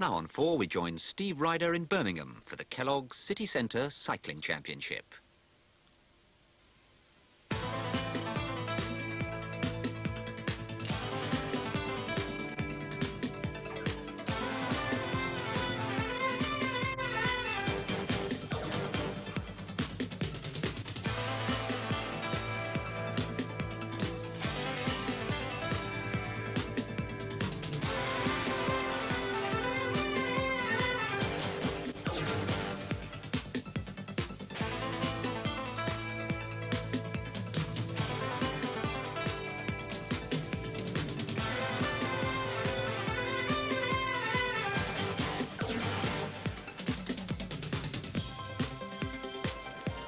Now on 4, we join Steve Ryder in Birmingham for the Kellogg's City Centre Cycling Championship.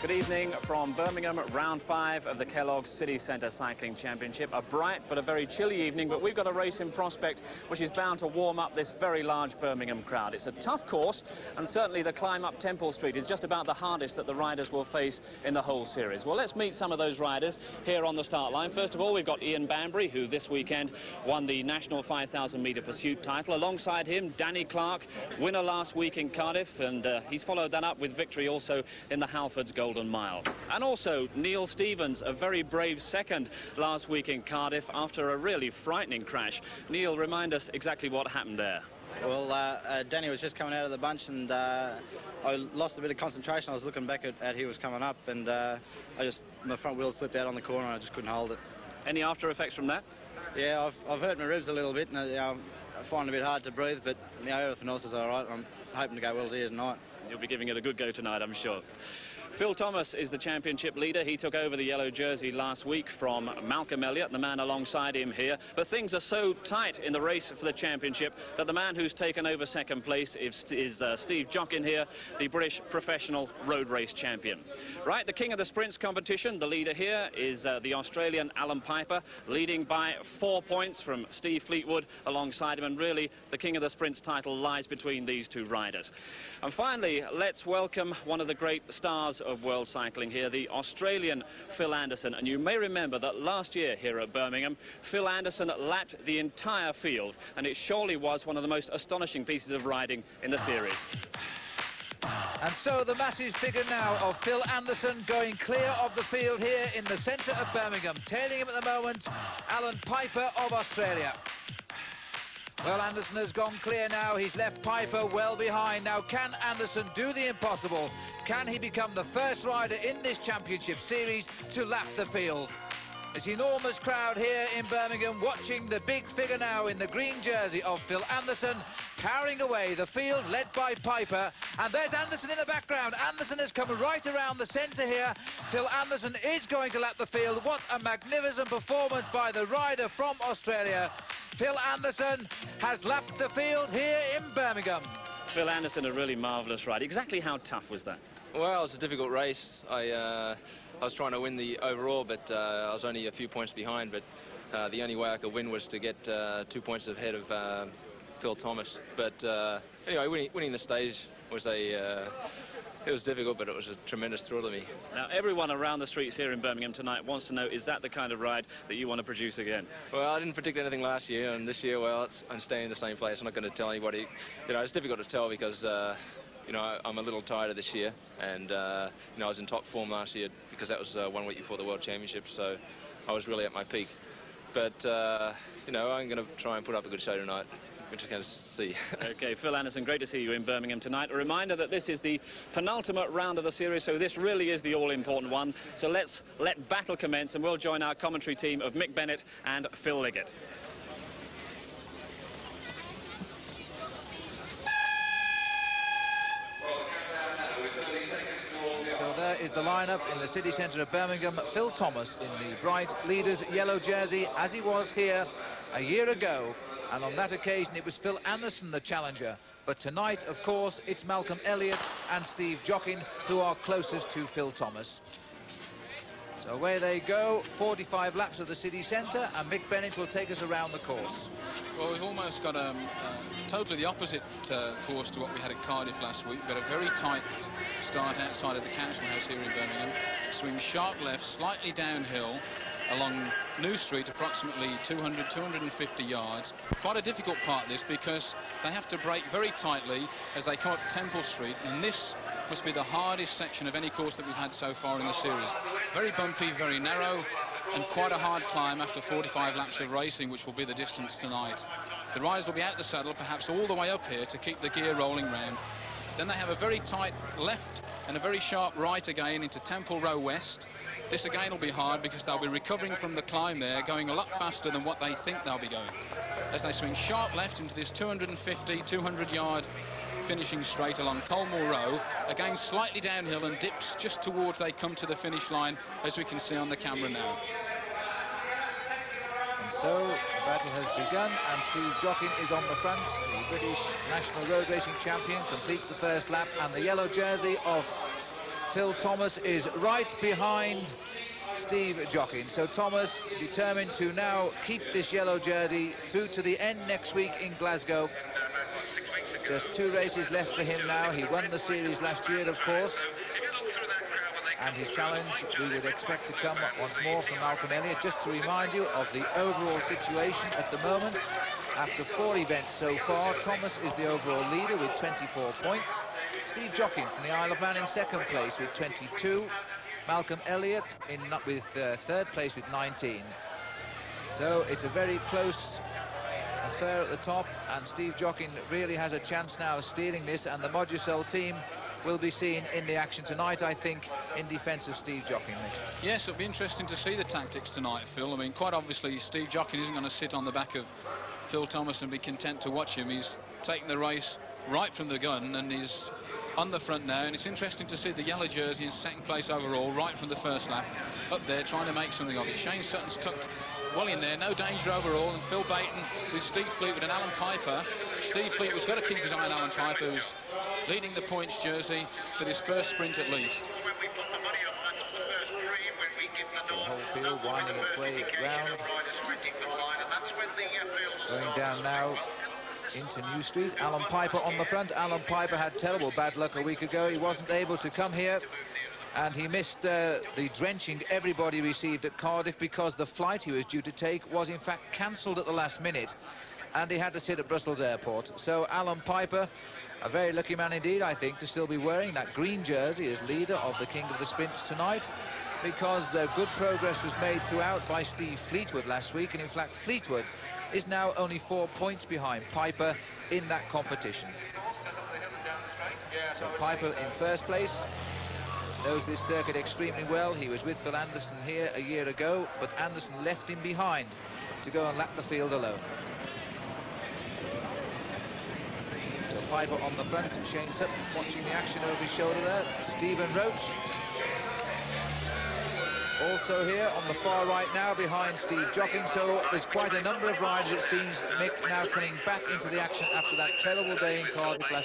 Good evening from Birmingham, round 5 of the Kellogg's City Centre Cycling Championship. A bright but a very chilly evening, but we've got a race in prospect which is bound to warm up this very large Birmingham crowd. It's a tough course, and certainly the climb up Temple Street is just about the hardest that the riders will face in the whole series. Well, let's meet some of those riders here on the start line. First of all, we've got Ian Banbury, who this weekend won the National 5,000 metre pursuit title. Alongside him, Danny Clark, winner last week in Cardiff, and he's followed that up with victory also in the Halfords Golden Mile. And also Neil Stevens, a very brave second last week in Cardiff after a really frightening crash. Neil, remind us exactly what happened there. Well, Danny was just coming out of the bunch, and I lost a bit of concentration. I was looking back at he was coming up, and my front wheel slipped out on the corner and I just couldn't hold it. Any after effects from that? Yeah, I've hurt my ribs a little bit, and I find it a bit hard to breathe, but everything else is all right. I'm hoping to go well here tonight. You'll be giving it a good go tonight, I'm sure. Phil Thomas is the championship leader. He took over the yellow jersey last week from Malcolm Elliott, the man alongside him here. But things are so tight in the race for the championship that the man who's taken over second place is Steve Jockin here, the British professional road race champion. Right, the king of the sprints competition, the leader here is the Australian Alan Piper, leading by 4 points from Steve Fleetwood alongside him. And really, the king of the sprints title lies between these two riders. And finally, let's welcome one of the great stars of world cycling here, the Australian Phil Anderson. And you may remember that last year here at Birmingham, Phil Anderson lapped the entire field, and it surely was one of the most astonishing pieces of riding in the series. And so the massive figure now of Phil Anderson going clear of the field here in the centre of Birmingham. Tailing him at the moment, Alan Piper of Australia. Well, Anderson has gone clear now. He's left Piper well behind. Now, can Anderson do the impossible? Can he become the first rider in this championship series to lap the field? This enormous crowd here in Birmingham watching the big figure now in the green jersey of Phil Anderson, powering away the field led by Piper. And there's Anderson in the background. Anderson has come right around the centre here. Phil Anderson is going to lap the field. What a magnificent performance by the rider from Australia. Phil Anderson has lapped the field here in Birmingham. Phil Anderson, a really marvellous ride. Exactly how tough was that? Well, it was a difficult race. I was trying to win the overall, but I was only a few points behind. But the only way I could win was to get 2 points ahead of Phil Thomas. But anyway, winning the stage was it was difficult, but it was a tremendous thrill to me. Now, everyone around the streets here in Birmingham tonight wants to know, is that the kind of ride that you want to produce again? Well, I didn't predict anything last year, and this year, well, I'm staying in the same place. I'm not going to tell anybody. It's difficult to tell because, I'm a little tired of this year, and, I was in top form last year because that was 1 week before the World Championships, so I was really at my peak. But, I'm going to try and put up a good show tonight. We're just going to see. OK, Phil Anderson, great to see you in Birmingham tonight. A reminder that this is the penultimate round of the series, so this really is the all-important one. So let's let battle commence, and we'll join our commentary team of Mick Bennett and Phil Liggett. So there is the lineup in the city centre of Birmingham. Phil Thomas in the bright leader's yellow jersey, as he was here a year ago. And on that occasion, it was Phil Anderson, the challenger. But tonight, of course, it's Malcolm Elliott and Steve Jockin who are closest to Phil Thomas. So away they go, 45 laps of the city centre, and Mick Bennett will take us around the course. Well, we've almost got totally the opposite course to what we had at Cardiff last week. We've got a very tight start outside of the Council House here in Birmingham. Swing sharp left, slightly downhill, along New Street, approximately 200, 250 yards. Quite a difficult part of this because they have to brake very tightly as they come up Temple Street, and this must be the hardest section of any course that we've had so far in the series. Very bumpy, very narrow, and quite a hard climb after 45 laps of racing, which will be the distance tonight. The riders will be out the saddle, perhaps all the way up here to keep the gear rolling round. Then they have a very tight left and a very sharp right again into Temple Row West. This again will be hard because they'll be recovering from the climb there, going a lot faster than what they think they'll be going. As they swing sharp left into this 250, 200-yard finishing straight along Colmore Row, again slightly downhill and dips just towards they come to the finish line, as we can see on the camera now. And so the battle has begun, and Steve Jockin is on the front. The British National Road Racing Champion completes the first lap, and the yellow jersey of Phil Thomas is right behind Steve Jockin. So Thomas determined to now keep this yellow jersey through to the end next week in Glasgow. Just 2 races left for him now. He won the series last year, of course. And his challenge, we would expect to come once more from Malcolm Elliott. Just to remind you of the overall situation at the moment. After 4 events so far, Thomas is the overall leader with 24 points. Steve Jockin from the Isle of Man in 2nd place with 22. Malcolm Elliott with 3rd place with 19. So it's a very close affair at the top, and Steve Jockin really has a chance now of stealing this, and the Modusol team will be seen in the action tonight, I think, in defence of Steve Jockin. Yes, it'll be interesting to see the tactics tonight, Phil. I mean, quite obviously, Steve Jockin isn't going to sit on the back of Phil Thomas and be content to watch him. He's taken the race right from the gun, and he's on the front now, and it's interesting to see the yellow jersey in 2nd place overall, right from the first lap, up there trying to make something of it. Shane Sutton's tucked well in there, no danger overall, and Phil Baton with Steve Fleetwood and Alan Piper. Steve Fleetwood's got to keep his eye on Alan Piper, who's leading the points jersey for this first sprint at least. The whole field winding its way round. Going down now into New Street. Alan Piper on the front. Alan Piper had terrible bad luck a week ago. He wasn't able to come here, and he missed the drenching everybody received at Cardiff because the flight he was due to take was in fact cancelled at the last minute, and he had to sit at Brussels Airport. So Alan Piper, a very lucky man indeed, I think, to still be wearing that green jersey as leader of the King of the Sprints tonight, because good progress was made throughout by Steve Fleetwood last week, and in fact Fleetwood is now only 4 points behind Piper in that competition. So Piper in 1st place, knows this circuit extremely well. He was with Phil Anderson here a year ago, but Anderson left him behind to go and lap the field alone. So Piper on the front, Shane Sutton watching the action over his shoulder there. Stephen Roach also here on the far right now behind Steve Jockin. So there's quite a number of riders, it seems, Mick, now coming back into the action after that terrible day in Cardiff last